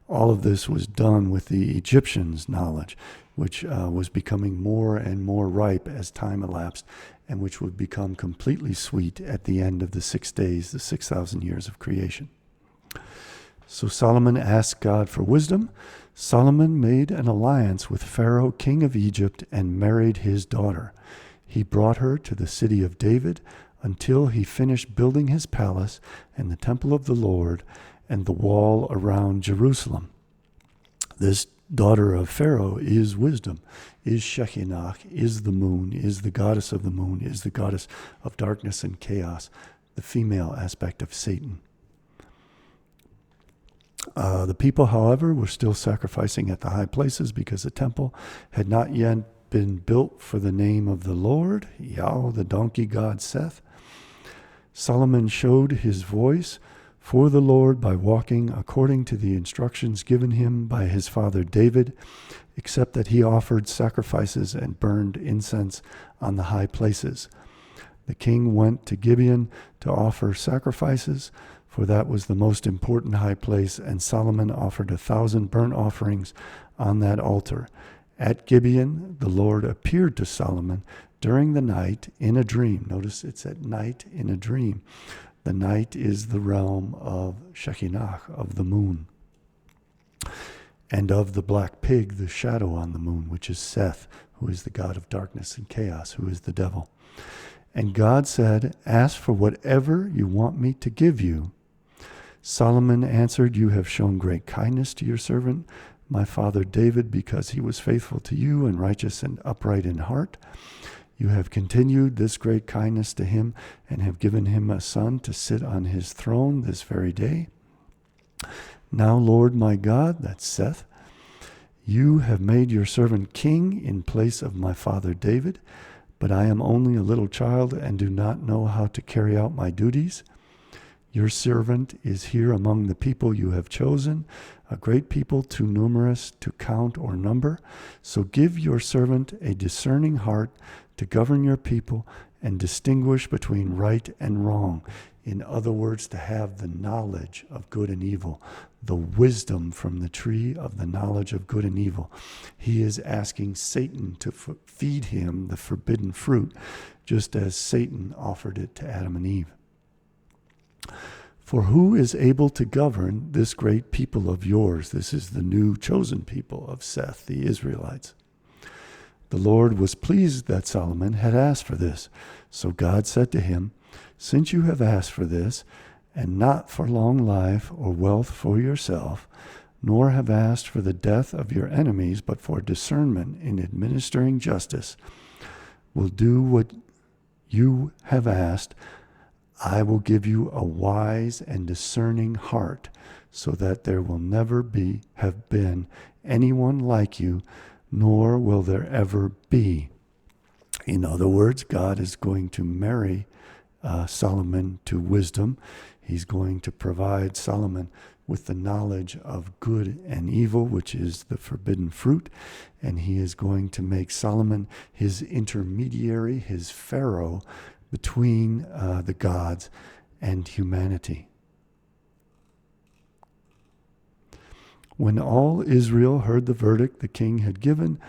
All of this was done with the Egyptians' knowledge, which was becoming more and more ripe as time elapsed, and which would become completely sweet at the end of the 6 days, the 6,000 years of creation. So Solomon asked God for wisdom. Solomon made an alliance with Pharaoh, king of Egypt, and married his daughter. He brought her to the city of David until he finished building his palace and the temple of the Lord and the wall around Jerusalem. This daughter of Pharaoh is wisdom, is Shekinah, is the moon, is the goddess of the moon, is the goddess of darkness and chaos, the female aspect of Satan. The people, however, were still sacrificing at the high places because the temple had not yet been built for the name of the Lord, Yahweh, the donkey god Seth. Solomon showed his voice for the Lord by walking according to the instructions given him by his father David, except that he offered sacrifices and burned incense on the high places. The king went to Gibeon to offer sacrifices, for that was the most important high place, and Solomon offered 1,000 burnt offerings on that altar. At Gibeon, the Lord appeared to Solomon during the night in a dream. Notice it's at night in a dream. The night is the realm of Shekinah, of the moon. and of the black pig, the shadow on the moon, which is Seth, who is the god of darkness and chaos, who is the devil. And God said, ask for whatever you want me to give you. Solomon answered, you have shown great kindness to your servant, my father David, because he was faithful to you and righteous and upright in heart. You have continued this great kindness to him and have given him a son to sit on his throne this very day. Now, Lord my God, that's Seth, you have made your servant king in place of my father David, but I am only a little child and do not know how to carry out my duties. Your servant is here among the people you have chosen, a great people too numerous to count or number. So give your servant a discerning heart to govern your people and distinguish between right and wrong. In other words, to have the knowledge of good and evil, the wisdom from the tree of the knowledge of good and evil. He is asking Satan to feed him the forbidden fruit, just as Satan offered it to Adam and Eve. For who is able to govern this great people of yours? This is the new chosen people of Seth, the Israelites. The Lord was pleased that Solomon had asked for this. So God said to him, since you have asked for this, and not for long life or wealth for yourself, nor have asked for the death of your enemies, but for discernment in administering justice, will do what you have asked, I will give you a wise and discerning heart, so that there will never have been anyone like you, nor will there ever be. In other words, God is going to marry Solomon to wisdom. He's going to provide Solomon with the knowledge of good and evil, which is the forbidden fruit. And he is going to make Solomon his intermediary, his pharaoh, between the gods and humanity. When all Israel heard the verdict the king had given,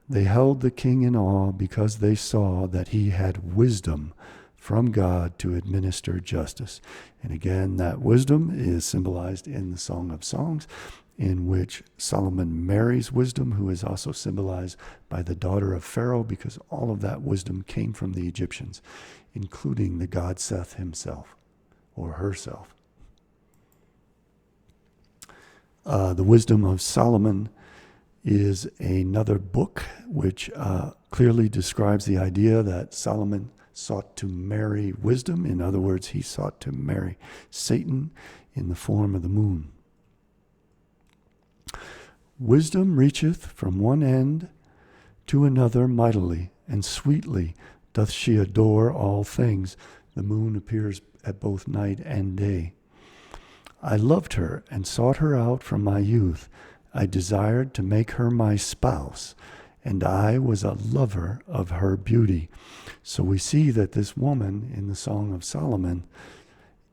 they held the king in awe because they saw that he had wisdom from God to administer justice. And again, that wisdom is symbolized in the Song of Songs, in which Solomon marries wisdom, who is also symbolized by the daughter of Pharaoh, because all of that wisdom came from the Egyptians, including the god Seth himself, or herself. The Wisdom of Solomon is another book which clearly describes the idea that Solomon sought to marry wisdom. In other words, he sought to marry Satan in the form of the moon. Wisdom reacheth from one end to another mightily, and sweetly doth she adore all things. The moon appears at both night and day. I loved her and sought her out from my youth. I desired to make her my spouse, and I was a lover of her beauty. So we see that this woman in the Song of Solomon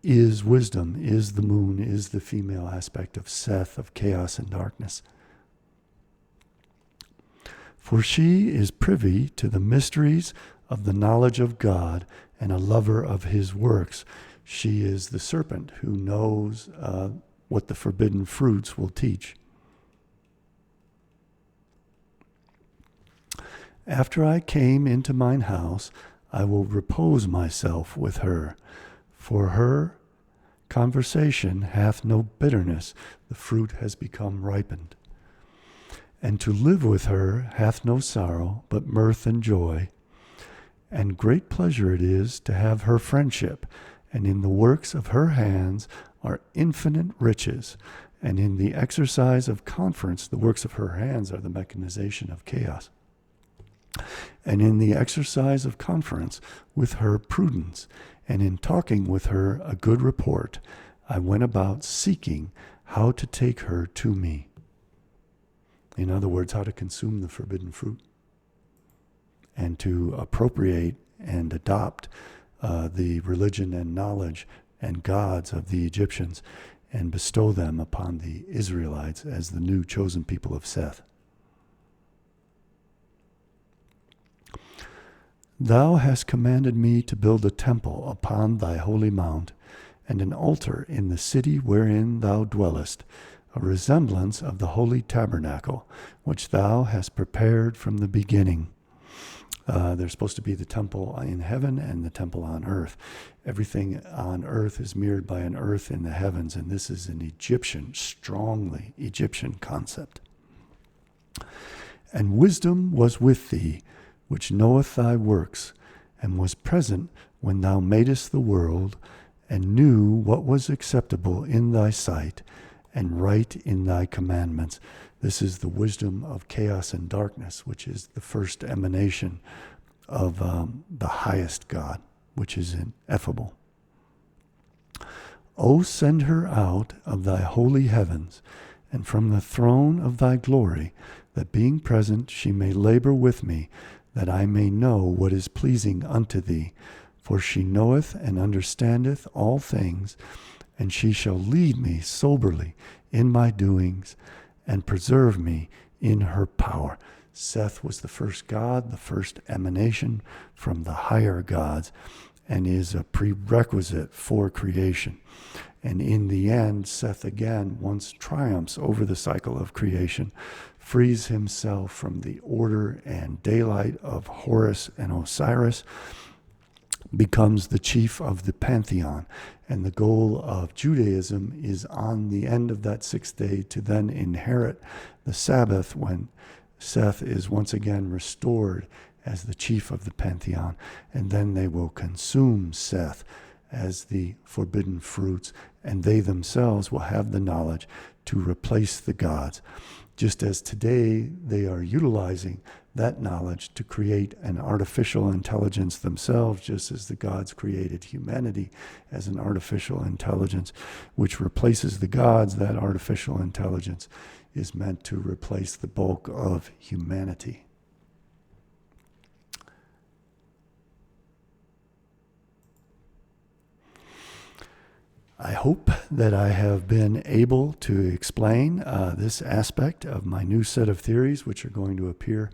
is wisdom, is the moon, is the female aspect of Seth, of chaos and darkness. For she is privy to the mysteries of the knowledge of God and a lover of his works. She is the serpent who knows what the forbidden fruits will teach. After I came into mine house, I will repose myself with her. For her conversation hath no bitterness, the fruit has become ripened. And to live with her hath no sorrow, but mirth and joy. And great pleasure it is to have her friendship, and in the works of her hands are infinite riches. And in the exercise of conference, the works of her hands are the mechanization of chaos. And in the exercise of conference with her prudence, and in talking with her a good report, I went about seeking how to take her to me. In other words, how to consume the forbidden fruit and to appropriate and adopt the religion and knowledge and gods of the Egyptians and bestow them upon the Israelites as the new chosen people of Seth. Thou hast commanded me to build a temple upon thy holy mount, and an altar in the city wherein thou dwellest. a resemblance of the holy tabernacle, which thou hast prepared from the beginning. There's supposed to be the temple in heaven and the temple on earth. Everything on earth is mirrored by an earth in the heavens, and this is an Egyptian, strongly Egyptian concept. And wisdom was with thee, which knoweth thy works, and was present when thou madest the world, and knew what was acceptable in thy sight, and right in thy commandments. This is the wisdom of chaos and darkness, which is the first emanation of the highest God, which is ineffable. O send her out of thy holy heavens, and from the throne of thy glory, that being present she may labor with me, that I may know what is pleasing unto thee. For she knoweth and understandeth all things, and she shall lead me soberly in my doings, and preserve me in her power. Seth was the first god, the first emanation from the higher gods, and is a prerequisite for creation. And in the end, Seth again, once triumphs over the cycle of creation, frees himself from the order and daylight of Horus and Osiris, becomes the chief of the pantheon. And the goal of Judaism is on the end of that sixth day to then inherit the Sabbath, when Seth is once again restored as the chief of the pantheon. And then they will consume Seth as the forbidden fruits, and they themselves will have the knowledge to replace the gods. Just as today they are utilizing that knowledge to create an artificial intelligence themselves, just as the gods created humanity as an artificial intelligence, which replaces the gods. That artificial intelligence is meant to replace the bulk of humanity. I hope that I have been able to explain this aspect of my new set of theories, which are going to appear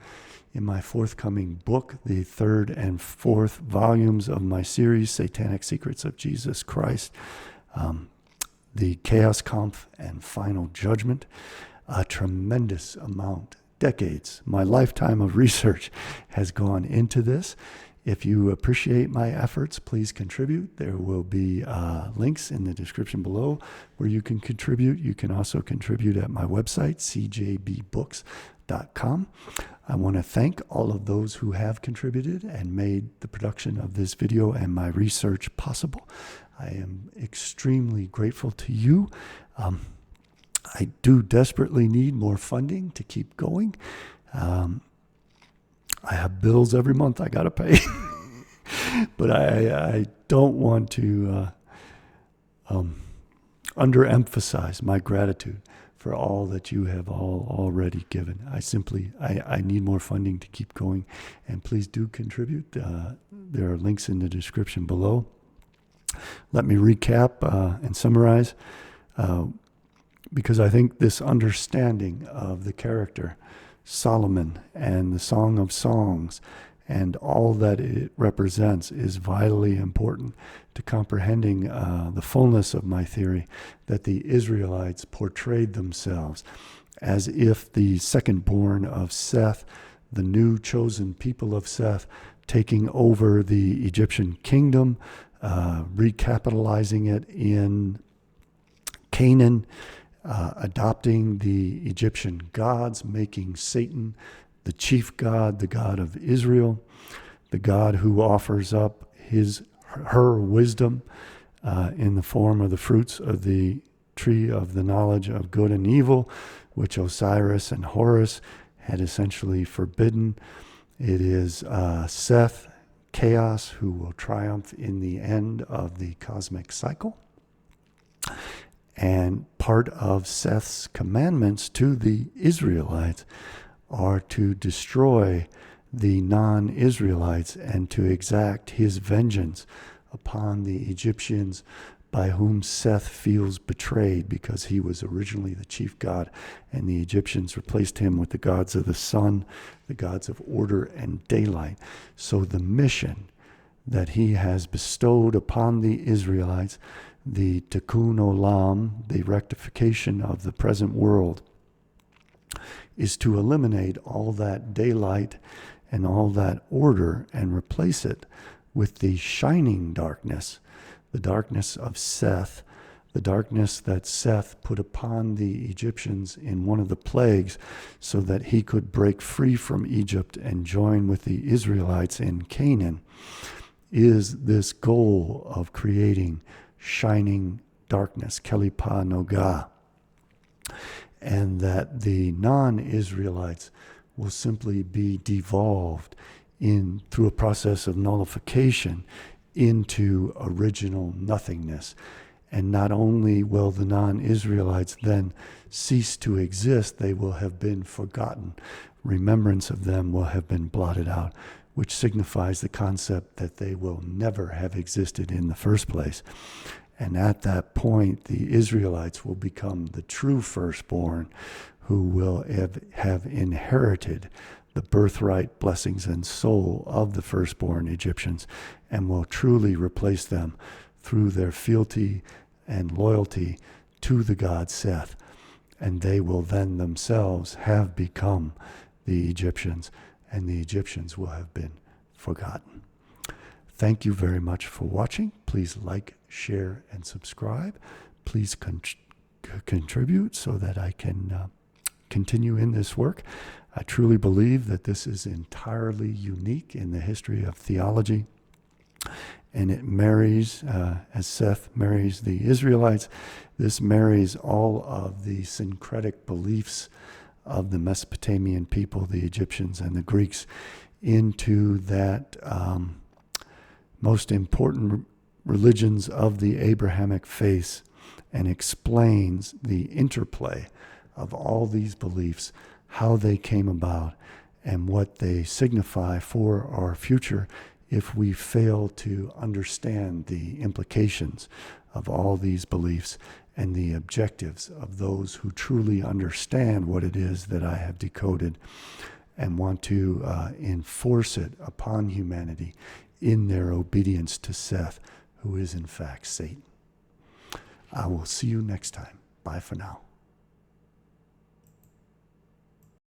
in my forthcoming book, the third and fourth volumes of my series, Satanic Secrets of Jesus Christ, the Chaos Kampf and Final Judgment. A tremendous amount, decades, my lifetime of research has gone into this. If you appreciate my efforts, please contribute. There will be links in the description below where you can contribute. You can also contribute at my website, cjbbooks.com. I want to thank all of those who have contributed and made the production of this video and my research possible. I am extremely grateful to you. I do desperately need more funding to keep going. I have bills every month I got to pay. But I don't want to underemphasize my gratitude for all that you have all already given. I need more funding to keep going. And please do contribute. There are links in the description below. Let me recap and summarize, because I think this understanding of the character Solomon and the Song of Songs and all that it represents is vitally important to comprehending the fullness of my theory that the Israelites portrayed themselves as if the second-born of Seth, the new chosen people of Seth, taking over the Egyptian kingdom, recapitalizing it in Canaan, adopting the Egyptian gods, making Satan the chief god, the God of Israel, the God who offers up her wisdom in the form of the fruits of the tree of the knowledge of good and evil, which Osiris and Horus had essentially forbidden. It is Seth, Chaos, who will triumph in the end of the cosmic cycle. And part of Seth's commandments to the Israelites are to destroy the non-Israelites and to exact his vengeance upon the Egyptians by whom Seth feels betrayed, because he was originally the chief god and the Egyptians replaced him with the gods of the sun, the gods of order and daylight. So the mission that he has bestowed upon the Israelites, the tikkun olam, the rectification of the present world, is to eliminate all that daylight and all that order and replace it with the shining darkness, the darkness of Seth, the darkness that Seth put upon the Egyptians in one of the plagues so that he could break free from Egypt and join with the Israelites in Canaan, is this goal of creating shining darkness, Kelipa Noga, and that the non-Israelites will simply be devolved through a process of nullification into original nothingness. And not only will the non-Israelites then cease to exist, they will have been forgotten. Remembrance of them will have been blotted out, which signifies the concept that they will never have existed in the first place. And at that point, the Israelites will become the true firstborn who will have inherited the birthright, blessings, and soul of the firstborn Egyptians and will truly replace them through their fealty and loyalty to the god Seth. And they will then themselves have become the Egyptians, and the Egyptians will have been forgotten. Thank you very much for watching. Please like, share, and subscribe. Please contribute so that I can continue in this work. I truly believe that this is entirely unique in the history of theology, and it marries, as Seth marries the Israelites, this marries all of the syncretic beliefs of the Mesopotamian people, the Egyptians and the Greeks, into that most important religions of the Abrahamic faith, and explains the interplay of all these beliefs, how they came about, and what they signify for our future if we fail to understand the implications of all these beliefs and the objectives of those who truly understand what it is that I have decoded and want to enforce it upon humanity in their obedience to Seth, who is in fact Satan. I will see you next time. Bye for now.